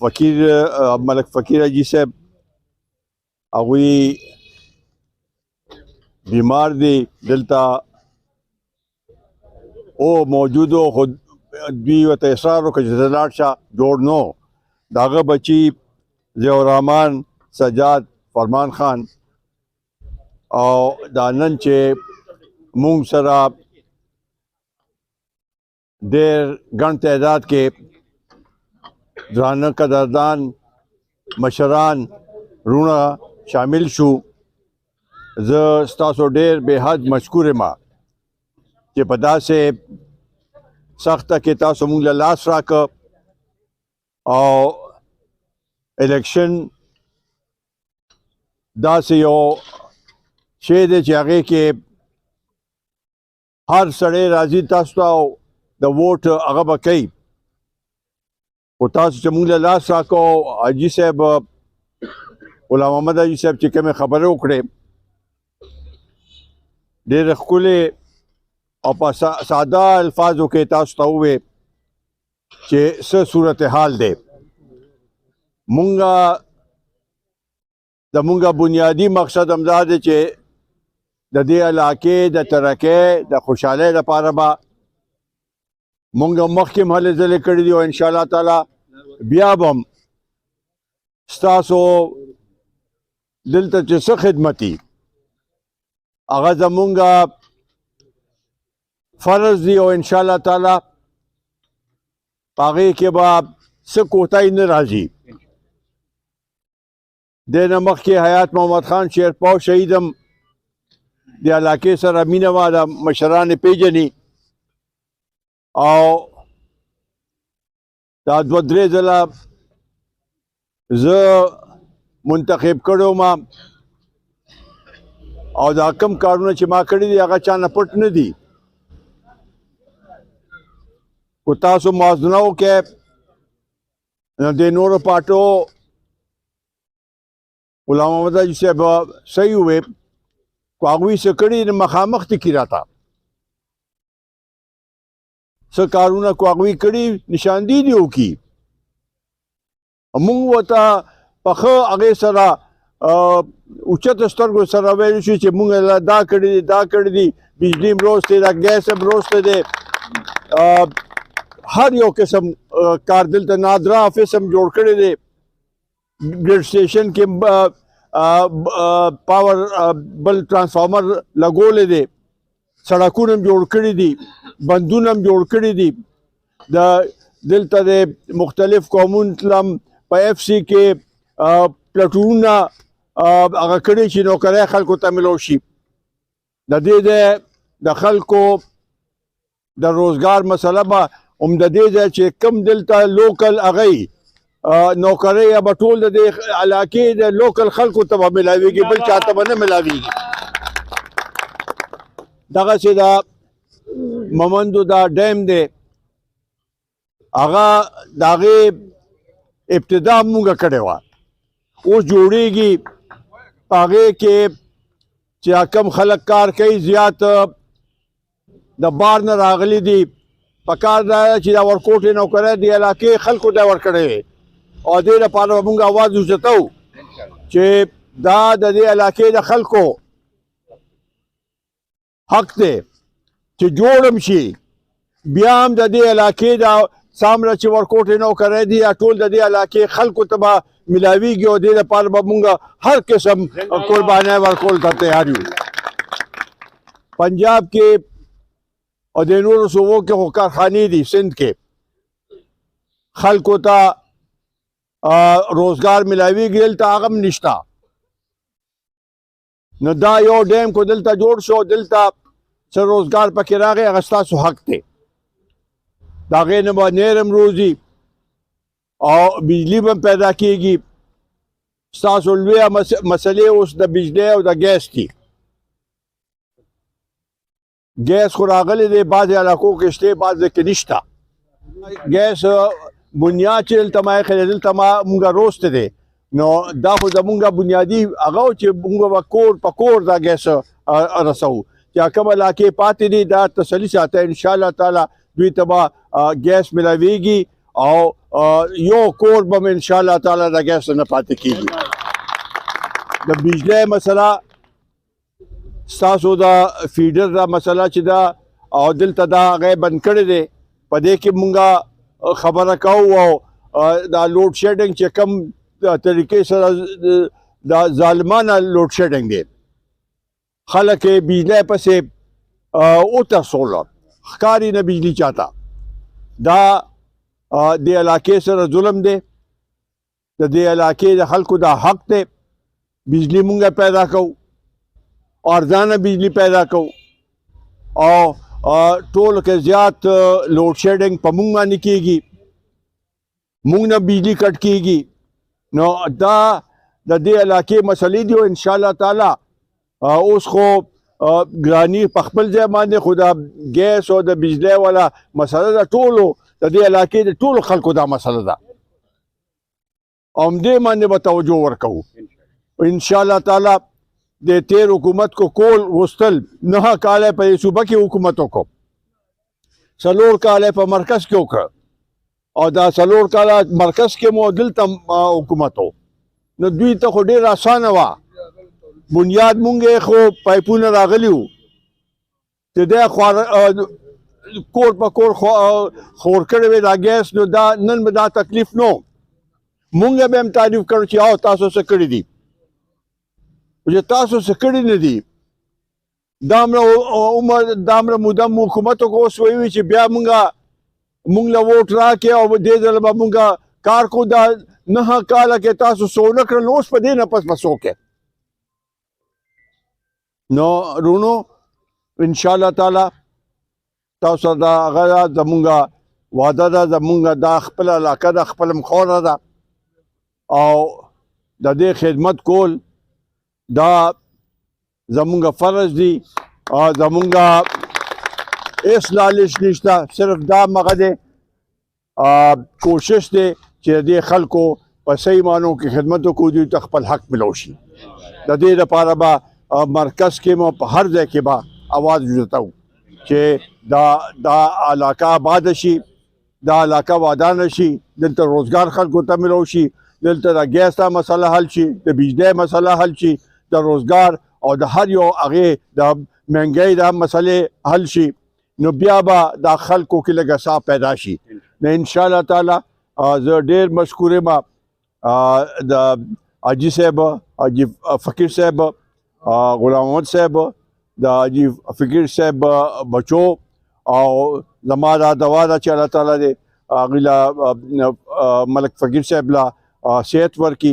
ملک فقیر حاجی صاحب هغوی بیمار دي دلته او موجود و خو دوی ورته اصرار وکړ چې ته لاړ شه جوړ نو د هغه بچي ضیاء الرحمن سجاد فرمان خان او دا نن چې مونږ سره ډېر ګڼ تعداد کې درانه قدردان مشران رونه شامل شو زه ستاسو ډېر بې حد مشکور یم چې په داسې سخته کې تاسو مونږ له لاس راکړه او الیکشن داسې یو شی دی چې هغې کې هر سړی راځي تاسو ته او د ووټ هغه به کوي خو تاسو چې مونږ له لاس راکړو حاجي صاحب غلام محمد حاجي صاحب چې کومې خبرې وکړې ډېرې ښکلې او په ساده الفاظو کې تاسو ته ووې چې څه صورتحال دی زمونږ بنیادي مقصد همدا دی چې د دې علاقې د ترقۍ د خوشحالۍ لپاره به مونږ مخکې هم هلې ځلې کړي دي او انشاءالله تعالی بیا به هم ستاسو دلته چې څه خدمتي هغه زمونږ فرض دی او انشاءالله تعالی په هغې کې به څه کوتاهي نه راځي دې نه مخکې حیات محمد خان شیرپاو شهید هم د علاقې سره مینه وه د مشران یې پېژني او دا دوه درې ځله زه منتخب کړی وم او دا کم کارونه چې ما کړي دي هغه چا نه پټ نه دي خو تاسو موازنه وکړئ د نورو پارټو غلام محمد حاجي صاحب صحیح ووې خو هغوی څه کړي مخامخ دي کي راته څه کارونه خو هغوی کړي نشاندهي دې وکړي مونږ ورته په ښه هغې سره اوچته سترګو سره ویلی شو چې مونږ دا کړي دي دا کړي دي بجلي هم روسته دا ګیس هم روسته دی هر یو قسم کار دلته نادرا آفس هم جوړ کړی دی ګریډ سټیشن کې پاور بل ټرانسفارمر لګولی دی سړکونه هم جوړ کړي دي بندونه هم جوړ کړي دي دلته د مختلف قومونو هم په اف سی کې پلټونونه هغه کړي چې نوکرۍ خلکو ته میلو شي د دې د خلکو د روزګار مسله به هم د دې ځای چې کم دلته لوکل هغه نوکرۍ یا به ټول د دې علاقې د لوکل خلکو ته به میلاویږي بل چاته به نه میلاویږي دغسې د ممندو دا ډیم دی هغه د هغې ابتدا مونږه کړې وه اوس جوړیږي په هغې کې چې کم خلک کار کوي زیات د بار نه راغلي دي په کار دا چې دا ورکوټې نوکرۍ د علاقې خلکو ته ورکړی وي او دې لپاره به مونږ اواز اوچتو چې دا د دې علاقې د خلکو حق دی چې جوړ هم شي بیا هم د دې علاقې د څومره چې ورکوټې نوکرۍ دي ټول د دې علاقې خلکو ته به میلاویږي او دې لپاره به مونږ هر قسم قربانۍ ورکول ته تیار یو پنجاب کې او د نورو صوبو کې خو کارخانې دي سند کې خلکو ته روزګار میلاویږي دلته هغه هم نشته نو دا یو ډیم کو دلته جوړ شو دلته څه روزګار پکې راغی هغه ستاسو حق دی د هغې نه به نیر هم روزي او بجلی به پیدا کېږي ستاسو لویه مسلې اوس د بجلی او د ګیس دي ګیس خو راغلی دی بعضې علاقو کې شته بعضې کې نشته ګیس بنیاد چې دلته ما ایښی دی دلته مونږ روسته دی نو دا خو زمونږ بنیادي هغه و چې مونږ به کور په کور دا ګیس رسوو چې کوم علاقې پاتې دي دا تسلي ساته انشاءالله تعالی دوی ته به ګیس میلاویږي او یو کور به ان شاء الله تعالی د ګیس نه پاتې کیږي. د بجلی مسله ستاسو دا فیډر دا مسله چې دا او دلته دا هغه بند کړی دی په دې کې مونږه خبره کوو او دا لوډ شیډینګ چې کم طریقې سره دا ظالمانه لوډ شیډینګ دی خلک یې بجلی پسې وترسوله ښکاري نه بجلی چاته دا د علاقې سره ظلم دی د دې علاقې د خلکو دا حق دی بجلی مونږه پیدا کوو ارزانه بجلی پیدا کوو او ټولو کې زیات لوډ شیډینګ په مونږ باندې کېږي مونږ نه بجلی کټ کېږي نو دا د دې علاقې مسلې دي او انشاءالله تعالی اوس خو ګراني په خپل ځای باندې خو دا ګیس او د بجلی والا مسله ده ټولو د دې علاقې د ټولو خلکو دا مسله ده او همدې باندې به توجه ورکوو انشاءالله تعالی د تیر حکومت کو کول وستل 9 کاله په صوبه کې حکومت وکړو 4 کاله په مرکز کې وکړ او دا 4 کاله مرکز کې مو دلته حکومت وو نو دوی ته خو ډیر اسانه وا بنیاد مونږه خو پایپونه راغلیو ته دا کور په کور خور کړی وی دا ګیس نو دا نن به دا تکلیف نو مونږ به هم تعریف کړو چې او تاسو څه کړی دي چې تاسو څه کړي نه دي دامره مودم حکومت کو اوس وایي چې بیا مونږ له ووټ راکې او دې ځل به مونږ کار کو دا 9 کاله کې تاسو سونه کړل اوس په دې نه پس وکړئ نو رونو انشاءالله تعالی تاسو دا هغه زمونږ وعده ده زمونږ دا خپل علاقه ده خپل مخوره ده او د دې خدمت کول دا زمونږ فرض دی او زمونږ هیڅ لالچ نشته صرف دا مغه دی کوشش دی چې دې خلکو په صحیح معنو کې خدمت وکړو دوی ته خپل حق ملو شي د دې لپاره به مرکز کې مو په هر ځای کې به اواز وزتاو چې دا علاقه آباد شي دا علاقه ودانه شي دلته روزګار خلکو ته ملو شي دلته د ګیس مسله حل شي د بجلی مسله حل شي د روزګار او د هر یو هغې د مهنګۍ د مسلې حل شي نو بیا به دا خلکو کې لږه ساه پیدا شي نو انشاءالله تعالی زه ډېر مشکور یم د حاجي صاحب حاجي فقیر صاحب غلام محمد صاحب د حاجي فقیر صاحب بچو او زما دا دعا ده چې الله تعالی دې هغوی له ملک فقیر صاحب له صحت ورکړي